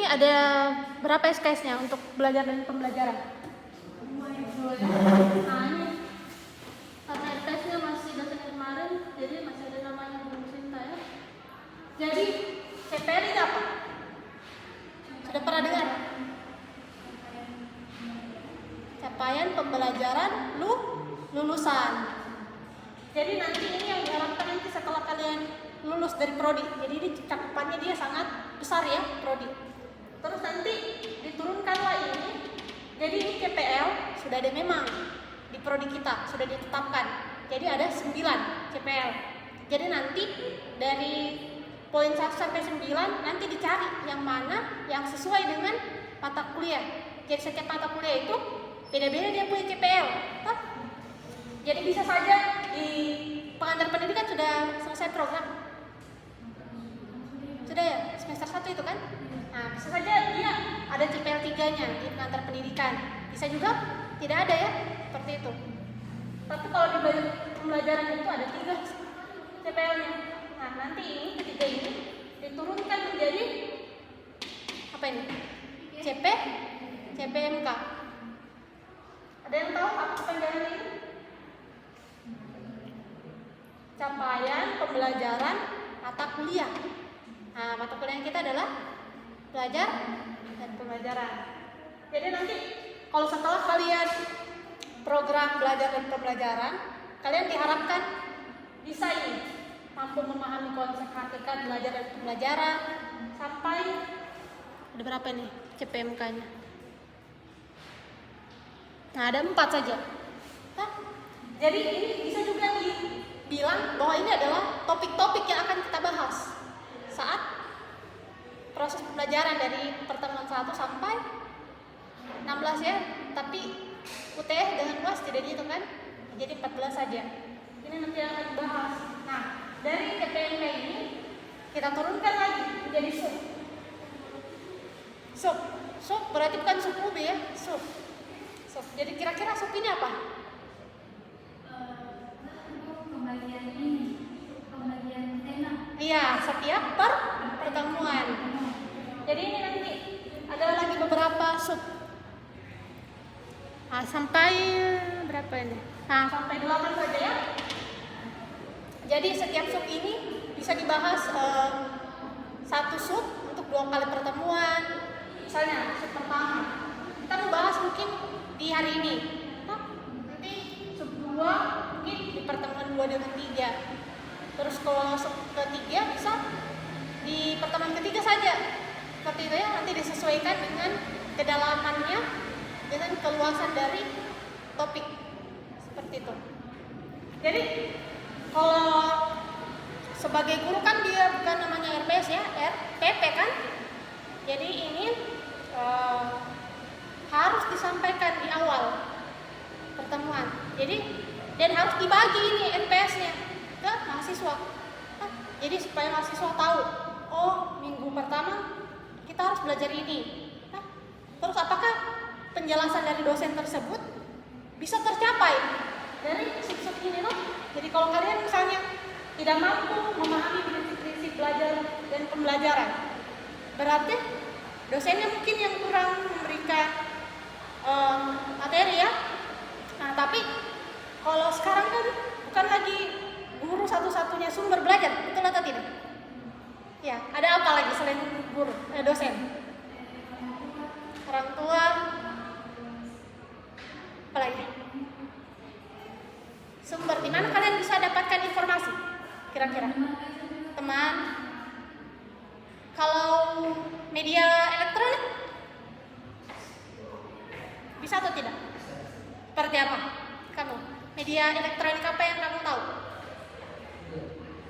ada berapa SKS-nya untuk belajar dan pembelajaran? Nah ini karena SKS-nya masih dosen kemarin, jadi masih ada namanya Bu Sinta ya. Jadi CPR itu apa? Sudah pernah dengar? Capaian pembelajaran lulusan. Jadi nanti ini yang diharapkan nanti setelah kalian lulus dari prodi. Jadi ini cakupannya dia sangat besar ya, prodi. Terus nanti diturunkanlah ini. Jadi ini CPL sudah ada memang di prodi kita, sudah ditetapkan. Jadi ada 9 CPL. Jadi nanti dari poin 1 sampai 9 nanti dicari yang mana yang sesuai dengan mata kuliah. Jadi setiap mata kuliah itu beda-beda dia punya CPL. Jadi bisa saja di pengantar pendidikan sudah selesai program. Sudah ya, semester 1 itu kan? Nah, bisa saja dia ada CPL 3-nya di pengantar pendidikan. Bisa juga tidak ada ya, seperti itu. Tapi kalau di pembelajaran itu ada 3 CPL-nya. Nah, nanti ini ketiga ini diturunkan menjadi apa ini? CPMK. Ada yang tahu apa kepanjangan ini? Capaian pembelajaran mata kuliah. Nah, mata kuliah kita adalah belajar dan pembelajaran. Jadi nanti kalau setelah kalian program belajar dan pembelajaran, kalian diharapkan bisa ini mampu memahami konsep hakikat belajar dan pembelajaran sampai ada berapa nih CPMK-nya? Nah, ada 4 saja. Jadi ini bisa juga dibilang bahwa ini adalah topik-topik yang akan kita bahas saat proses pembelajaran dari pertemuan 1 sampai 16 ya. Tapi UTS dengan UAS tidak dihitung kan? Jadi 14 saja. Ini nanti yang akan dibahas. Nah, dari CPMK ini kita turunkan lagi menjadi sub. Sub berarti bukan sub UB ya, sub. Jadi kira-kira sub ini apa? Pembagian tema. Iya, setiap pertemuan. Jadi ini nanti ada lagi beberapa sub. Nah, sampai berapa ini? Nah, sampai 8 saja ya. Jadi setiap sub ini bisa dibahas satu sub untuk 2 kali pertemuan. Misalnya sub pertama kita membahas mungkin di hari ini. Nanti sub 2 mungkin di pertemuan 2 dan 3. Terus kalau sub ketiga bisa di pertemuan ketiga saja. Seperti itu ya, nanti disesuaikan dengan kedalamannya, dengan keluasan dari topik. Seperti itu. Jadi kalau sebagai guru kan dia bukan namanya RPS ya, RPP kan. Jadi ini harus disampaikan di awal pertemuan. Jadi dan harus dibagi ini RPS-nya ke mahasiswa. Jadi supaya mahasiswa tahu, oh minggu pertama kita harus belajar ini. Terus apakah penjelasan dari dosen tersebut bisa tercapai dari sub-sub ini loh? Jadi kalau kalian misalnya tidak mampu memahami prinsip-prinsip belajar dan pembelajaran, berarti dosennya mungkin yang kurang memberikan materi ya. Nah, tapi kalau sekarang kan bukan lagi guru satu-satunya sumber belajar, betul atau tidak? Ya, ada apa lagi selain guru, dosen? Orang tua, apa lagi? Sumber di mana kalian bisa dapatkan informasi? Kira-kira teman. Kalau media elektronik bisa atau tidak? Seperti apa? Kamu media elektronik apa yang kamu tahu?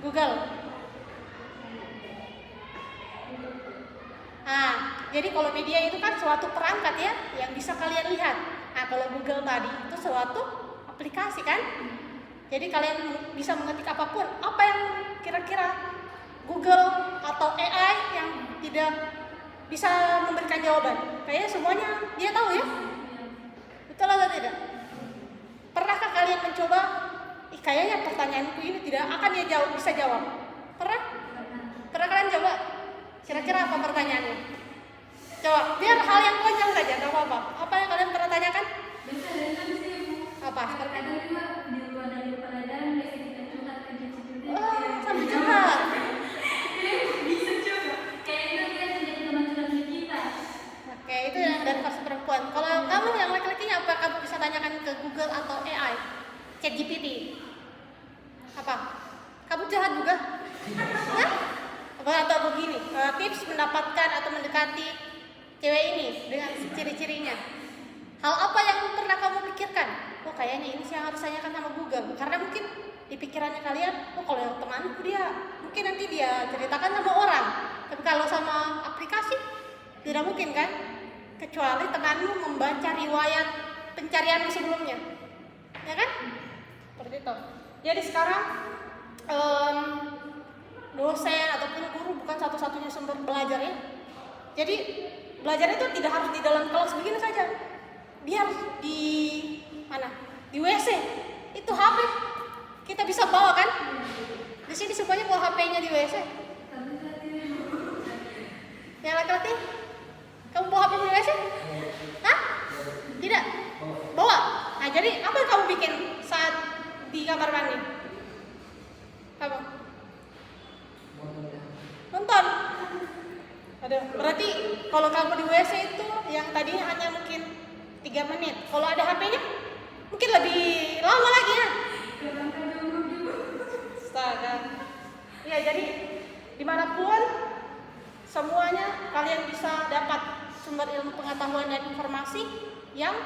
Google. Nah, jadi kalau media itu kan suatu perangkat ya yang bisa kalian lihat. Nah, kalau Google tadi itu suatu aplikasi kan? Jadi kalian bisa mengetik apapun. Apa yang kira-kira Google atau AI yang tidak bisa memberikan jawaban? Kayaknya semuanya dia tahu ya? Betul atau tidak? Pernahkah kalian mencoba? Kayaknya pertanyaanku ini tidak akan dia bisa jawab. Pernah? Pernah kalian coba? Kira-kira apa pertanyaannya? Coba, biar hal yang konyol saja, nggak apa-apa. Apa yang kalian pernah tanyakan? Biasa dari kan sih Bu. Apa? Ada juga di luar dari pelajaran biasa kita curhat ke gitu. Oh, sambil curhat. Bisa juga. Kayak itu dia jadi teman curhat kita. Oke, itu yang dari versi perempuan. Kalau kamu yang laki-lakinya apa kamu bisa tanyakan ke Google atau AI? ChatGPT. Apa? Kamu curhat juga? Hah? Atau begini, tips mendapatkan atau mendekati cewek ini dengan ciri-cirinya. Hal apa yang pernah kamu pikirkan? Oh kayaknya ini sih yang harus tanyakan sama Google. Karena mungkin di pikirannya kalian, oh kalau yang temanku dia, mungkin nanti dia ceritakan sama orang. Tapi kalau sama aplikasi, tidak mungkin kan? Kecuali temanmu membaca riwayat pencarianmu sebelumnya. Ya kan? Seperti itu. Jadi sekarang dosen ataupun guru bukan satu-satunya sumber belajar ya. Jadi belajar itu tidak harus di dalam kelas begini saja. Dia harus di mana? Di WC. Itu HP. Kita bisa bawa kan? Di sini semuanya bawa HP-nya di WC. Yang laki-laki? Kamu bawa HP di WC? Hah? Tidak? Bawa? Nah jadi apa yang kamu bikin saat di kamar mandi? Kamu? Nonton? Aduh, berarti kalau kamu di WC itu yang tadinya hanya mungkin 3 menit. Kalau ada HP-nya mungkin lebih lama lagi ya. Astaga. Ya jadi dimanapun semuanya kalian bisa dapat sumber ilmu pengetahuan dan informasi yang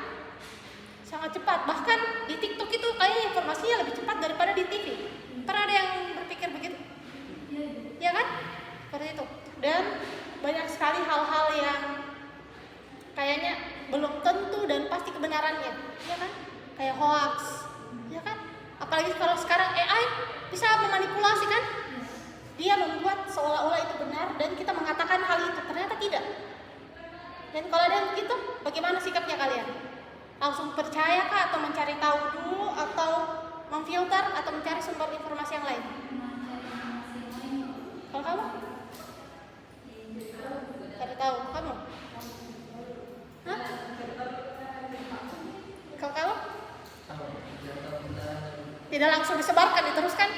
sangat cepat. Bahkan di TikTok itu kayaknya informasinya lebih cepat daripada di TV. Pernah ada yang berpikir begitu? Ya kan? Seperti itu. Dan banyak sekali hal-hal yang kayaknya belum tentu dan pasti kebenarannya, ya kan? Kayak hoax, ya kan? Apalagi kalau sekarang AI bisa memanipulasi kan? Dia membuat seolah-olah itu benar dan kita mengatakan hal itu ternyata tidak. Dan kalau ada yang begitu, bagaimana sikapnya kalian? Langsung percayakah atau mencari tahu dulu atau memfilter atau mencari sumber informasi yang lain? Kalau kamu? Cari tahu, kamu? Hah? Kalau kamu? Tidak langsung disebarkan, diteruskan?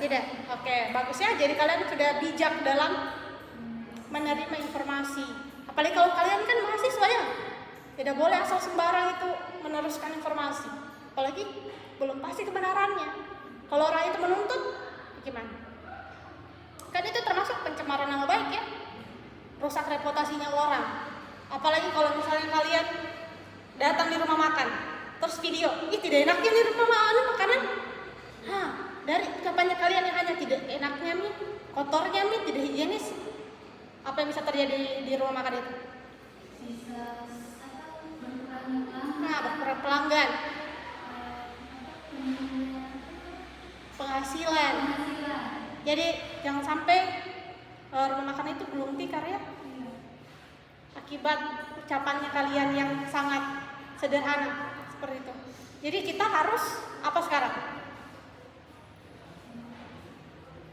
Tidak. Oke, bagus ya. Jadi kalian sudah bijak dalam menerima informasi. Apalagi kalau kalian kan mahasiswa ya. Tidak boleh asal sembarang itu meneruskan informasi. Apalagi belum pasti kebenarannya. Kalau orang itu menuntut, gimana? Kan itu termasuk pencemaran nama baik ya. Rusak reputasinya orang. Apalagi kalau misalnya kalian datang di rumah makan, terus video, ih tidak enaknya di rumah makan makanan. Hah, dari ucapannya kalian yang hanya tidak enaknya mie, kotornya mie, tidak higienis. Apa yang bisa terjadi di rumah makan itu? Nah, berkurang pelanggan, penghasilan. Jadi jangan sampai rumah makan itu gulung tikar ya. Akibat ucapannya kalian yang sangat sederhana seperti itu. Jadi kita harus apa sekarang?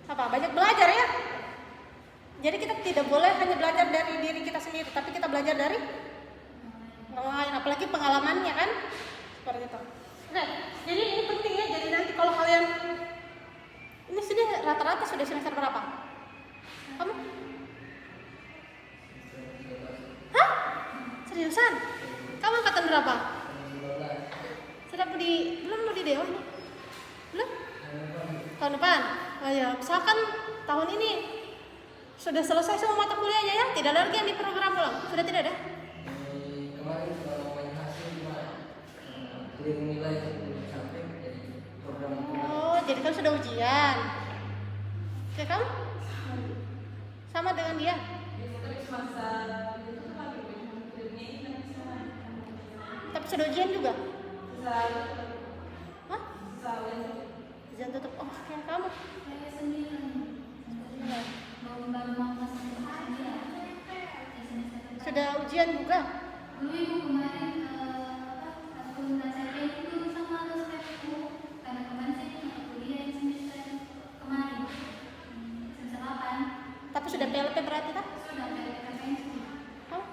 Apa? Banyak belajar ya. Jadi kita tidak boleh hanya belajar dari diri kita sendiri, tapi kita belajar dari orang lain, apalagi pengalamannya kan seperti itu. Nah, jadi ini penting ya. Jadi nanti kalau kalian ini sudah rata-rata sudah semester berapa? Kamu? Hah? Seriusan? Kamu angkatan berapa? Sudah belum mau di Dewa ini? Belum? Tahun depan? Oh ya, misalkan tahun ini sudah selesai semua mata kuliahnya ya? Tidak ada lagi yang di program ulang? Sudah tidak ada? Kemarin kalau main hasil gimana? Clear nilai belum sampai jadi program. Oh, jadi kan sudah ujian. Oke, kamu? Sama dengan dia? Tapi sudah ujian juga? Hah? Ujian tutup. Oh, kayak kamu? Saya sendiri. Baru mau kelas 9. Sudah ujian juga? Dulu ibu kemarin aku saya itu sama dosenku karena kemarin saya cuma kuliah di semester kemarin semester 8. Tapi sudah PLP berarti kan? Sudah PLKPN. Oh,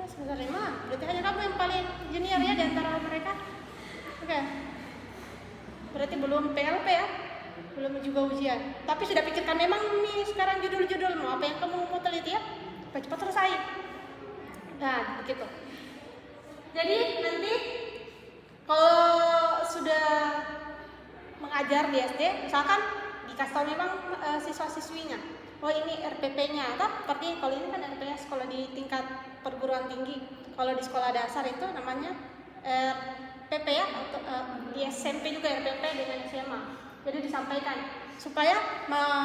semester 5. Berarti hanya kamu yang paling junior ya di antara mereka. Oke. Berarti belum PLP ya? Belum juga ujian. Tapi sudah pikirkan memang nih sekarang judul-judul mau apa yang kamu mau teliti ya? Cepat-cepat selesai. Nah, begitu. Jadi nanti kalau sudah mengajar di SD, misalkan dikasih tahu memang siswa-siswinya, oh ini RPP-nya, atau seperti kalau ini kan RPS kalau di tingkat perguruan tinggi, kalau di sekolah dasar itu namanya RPP ya, atau di SMP juga RPP dengan SMA. Jadi disampaikan supaya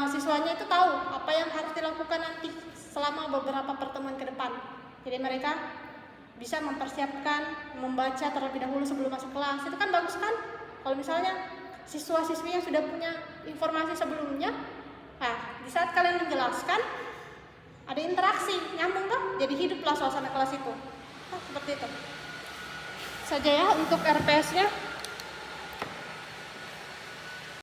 siswanya itu tahu apa yang harus dilakukan nanti selama beberapa pertemuan ke depan. Jadi mereka bisa mempersiapkan, membaca terlebih dahulu sebelum masuk kelas. Itu kan bagus kan? Kalau misalnya siswa-siswinya sudah punya informasi sebelumnya, nah di saat kalian menjelaskan ada interaksi, nyambung kan? Jadi hiduplah suasana kelas itu. Nah, seperti itu saja ya untuk RPS-nya.